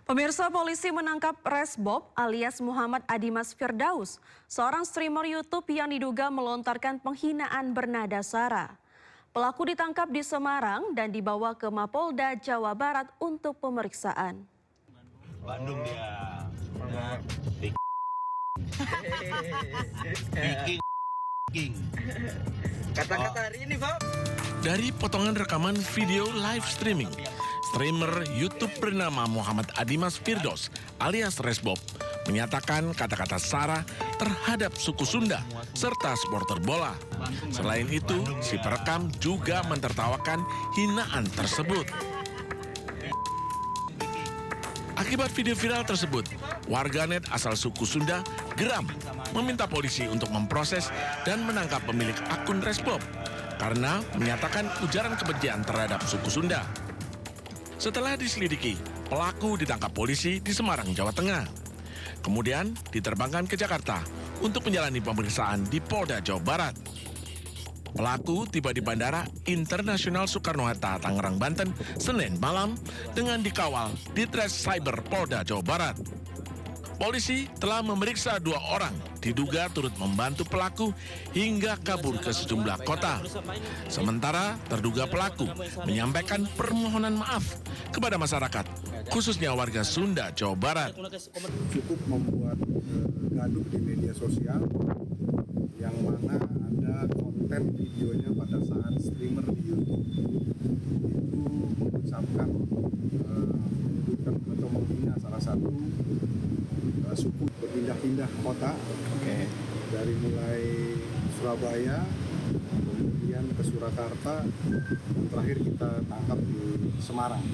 Pemirsa, polisi menangkap Resbob alias Muhammad Adimas Firdaus, seorang streamer YouTube yang diduga melontarkan penghinaan bernada sara. Pelaku ditangkap di Semarang dan dibawa ke Mapolda Jawa Barat untuk pemeriksaan. Bandung dia. King. Kata-kata hari ini, Bob. Dari potongan rekaman video live streaming, streamer YouTube bernama Muhammad Adimas Firdaus alias Resbob menyatakan kata-kata sara terhadap suku Sunda serta supporter bola. Selain itu, si perekam juga mentertawakan hinaan tersebut. Akibat video viral tersebut, warganet asal suku Sunda geram meminta polisi untuk memproses dan menangkap pemilik akun Resbob karena menyatakan ujaran kebencian terhadap suku Sunda. Setelah diselidiki, pelaku ditangkap polisi di Semarang, Jawa Tengah. Kemudian diterbangkan ke Jakarta untuk menjalani pemeriksaan di Polda Jawa Barat. Pelaku tiba di Bandara Internasional Soekarno-Hatta, Tangerang, Banten, Senin malam dengan dikawal di Ditres Cyber Polda Jawa Barat. Polisi telah memeriksa 2 orang diduga turut membantu pelaku hingga kabur ke sejumlah kota. Sementara terduga pelaku menyampaikan permohonan maaf kepada masyarakat, khususnya warga Sunda, Jawa Barat. Cukup membuat gaduh di media sosial yang mana ada konten videonya pada saat streamer di YouTube itu mengucapkan menyebutkan atau menghina salah satu suku berpindah-pindah kota, dari mulai Surabaya kemudian ke Surakarta dan terakhir kita tangkap di Semarang.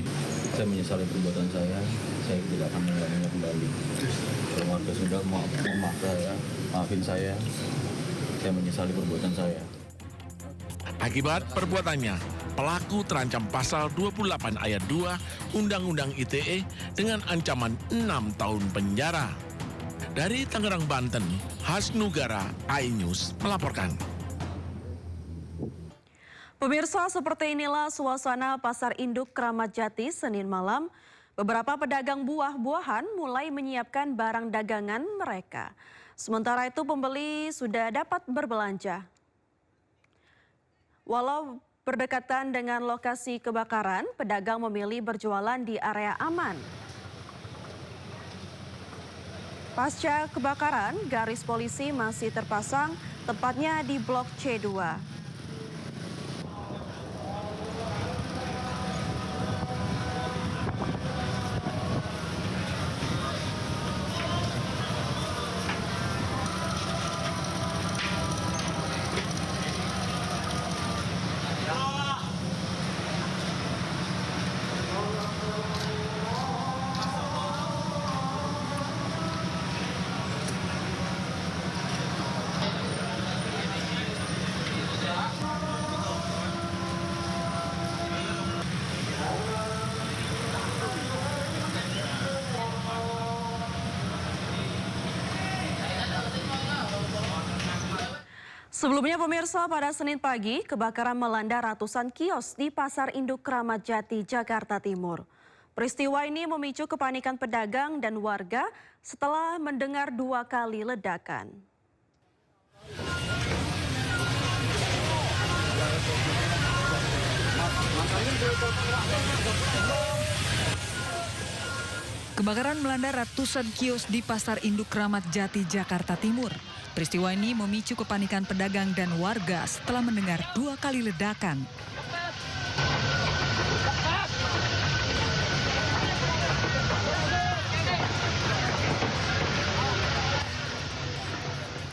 Saya menyesali perbuatan saya tidak akan mengulanginya kembali. Kalau warga Sunda maafin saya menyesali perbuatan saya. Akibat perbuatannya, pelaku terancam pasal 28 ayat 2 Undang-Undang ITE dengan ancaman 6 tahun penjara. Dari Tangerang, Banten, Hasnugara, iNews melaporkan. Pemirsa, seperti inilah suasana Pasar Induk Kramat Jati Senin malam. Beberapa pedagang buah-buahan mulai menyiapkan barang dagangan mereka. Sementara itu pembeli sudah dapat berbelanja. Walau berdekatan dengan lokasi kebakaran, pedagang memilih berjualan di area aman. Pasca kebakaran, garis polisi masih terpasang, tepatnya di Blok C2. Sebelumnya pemirsa, pada Senin pagi kebakaran melanda ratusan kios di Pasar Induk Kramat Jati, Jakarta Timur. Peristiwa ini memicu kepanikan pedagang dan warga setelah mendengar 2 kali ledakan. Kebakaran melanda ratusan kios di Pasar Induk Kramat Jati, Jakarta Timur. Peristiwa ini memicu kepanikan pedagang dan warga setelah mendengar 2 kali ledakan.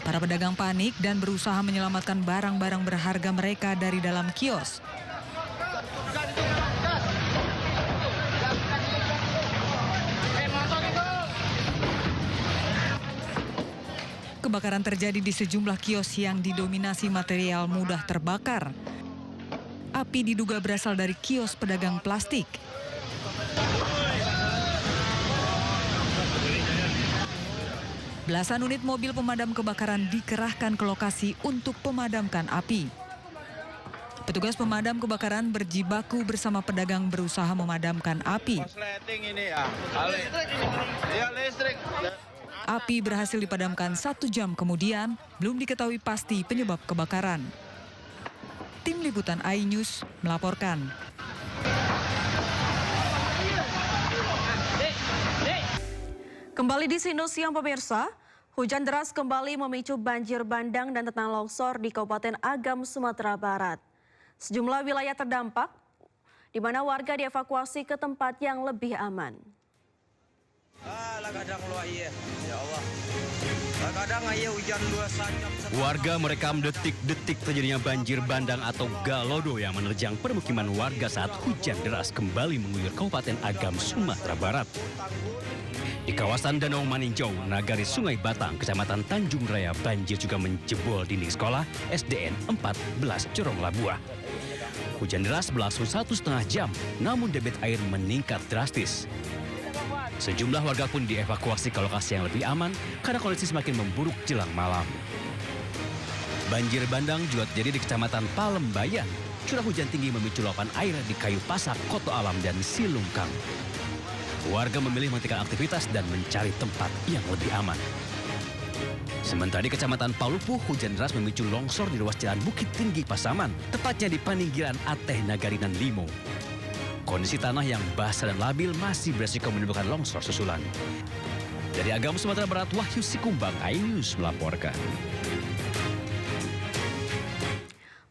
Para pedagang panik dan berusaha menyelamatkan barang-barang berharga mereka dari dalam kios. Kebakaran terjadi di sejumlah kios yang didominasi material mudah terbakar. Api diduga berasal dari kios pedagang plastik. Belasan unit mobil pemadam kebakaran dikerahkan ke lokasi untuk memadamkan api. Petugas pemadam kebakaran berjibaku bersama pedagang berusaha memadamkan api. Konsleting ini ya. Iya listrik. Api berhasil dipadamkan 1 jam kemudian, belum diketahui pasti penyebab kebakaran. Tim Liputan iNews melaporkan. Kembali di Sino Siang pemirsa, hujan deras kembali memicu banjir bandang dan tanah longsor di Kabupaten Agam, Sumatera Barat. Sejumlah wilayah terdampak, di mana warga dievakuasi ke tempat yang lebih aman. Warga merekam detik-detik terjadinya banjir bandang atau galodo yang menerjang permukiman warga saat hujan deras kembali mengguyur Kabupaten Agam, Sumatera Barat. Di kawasan Danau Maninjau, Nagari Sungai Batang, Kecamatan Tanjung Raya, banjir juga menjebol dinding sekolah SDN 14 Corong Labuah. Hujan deras berlangsung 1,5 jam, namun debit air meningkat drastis. Sejumlah warga pun dievakuasi ke lokasi yang lebih aman karena kondisi semakin memburuk jelang malam. Banjir bandang juga terjadi di Kecamatan Palembayan. Curah hujan tinggi memicu luapan air di Kayu Pasak, Koto Alam, dan Silungkang. Warga memilih menghentikan aktivitas dan mencari tempat yang lebih aman. Sementara di Kecamatan Palupuh, hujan deras memicu longsor di ruas jalan Bukit Tinggi Pasaman, tepatnya di Paninggiran Ateh Nagarinan Limo. Kondisi tanah yang basah dan labil masih beresiko menimbulkan longsor susulan. Dari Agam, Sumatera Barat, Wahyu Sikumbang, iNews melaporkan.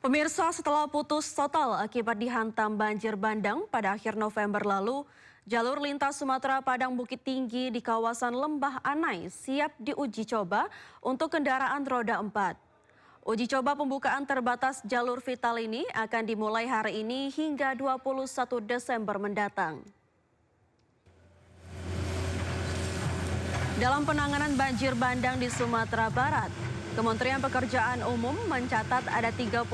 Pemirsa, setelah putus total akibat dihantam banjir bandang pada akhir November lalu, jalur lintas Sumatera Padang Bukit Tinggi di kawasan Lembah Anai siap diuji coba untuk kendaraan roda 4. Uji coba pembukaan terbatas jalur vital ini akan dimulai hari ini hingga 21 Desember mendatang. Dalam penanganan banjir bandang di Sumatera Barat, Kementerian Pekerjaan Umum mencatat ada 31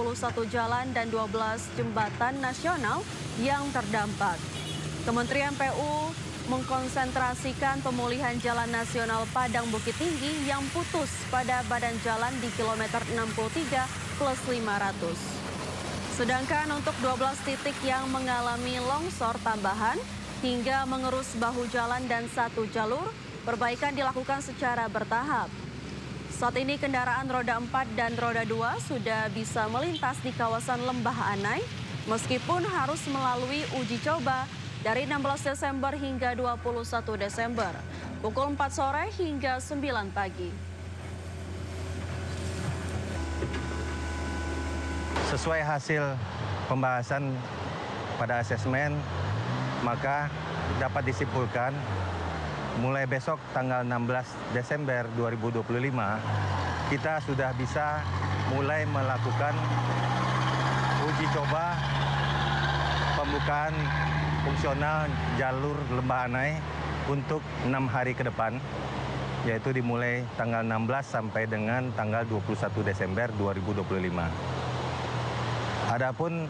jalan dan 12 jembatan nasional yang terdampak. Kementerian PU mengkonsentrasikan pemulihan jalan nasional Padang Bukit Tinggi yang putus pada badan jalan di kilometer 63 plus 500. Sedangkan untuk 12 titik yang mengalami longsor tambahan hingga mengerus bahu jalan dan 1 jalur, perbaikan dilakukan secara bertahap. Saat ini kendaraan roda 4 dan roda 2 sudah bisa melintas di kawasan Lembah Anai meskipun harus melalui uji coba dari 16 Desember hingga 21 Desember, pukul 4 sore hingga 9 pagi. Sesuai hasil pembahasan pada asesmen, maka dapat disimpulkan mulai besok tanggal 16 Desember 2025, kita sudah bisa mulai melakukan uji coba pembukaan fungsional jalur Lembah Anai untuk 6 hari ke depan, yaitu dimulai tanggal 16 sampai dengan tanggal 21 Desember 2025. Adapun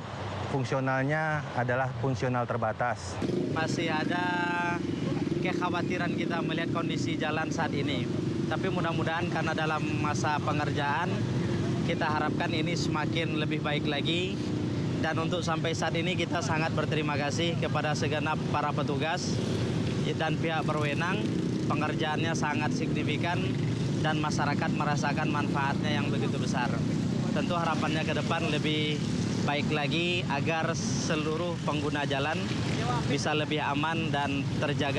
fungsionalnya adalah fungsional terbatas. Masih ada kekhawatiran kita melihat kondisi jalan saat ini. Tapi mudah-mudahan karena dalam masa pengerjaan, kita harapkan ini semakin lebih baik lagi. Dan untuk sampai saat ini kita sangat berterima kasih kepada segenap para petugas dan pihak berwenang. Pengerjaannya sangat signifikan dan masyarakat merasakan manfaatnya yang begitu besar. Tentu harapannya ke depan lebih baik lagi agar seluruh pengguna jalan bisa lebih aman dan terjaga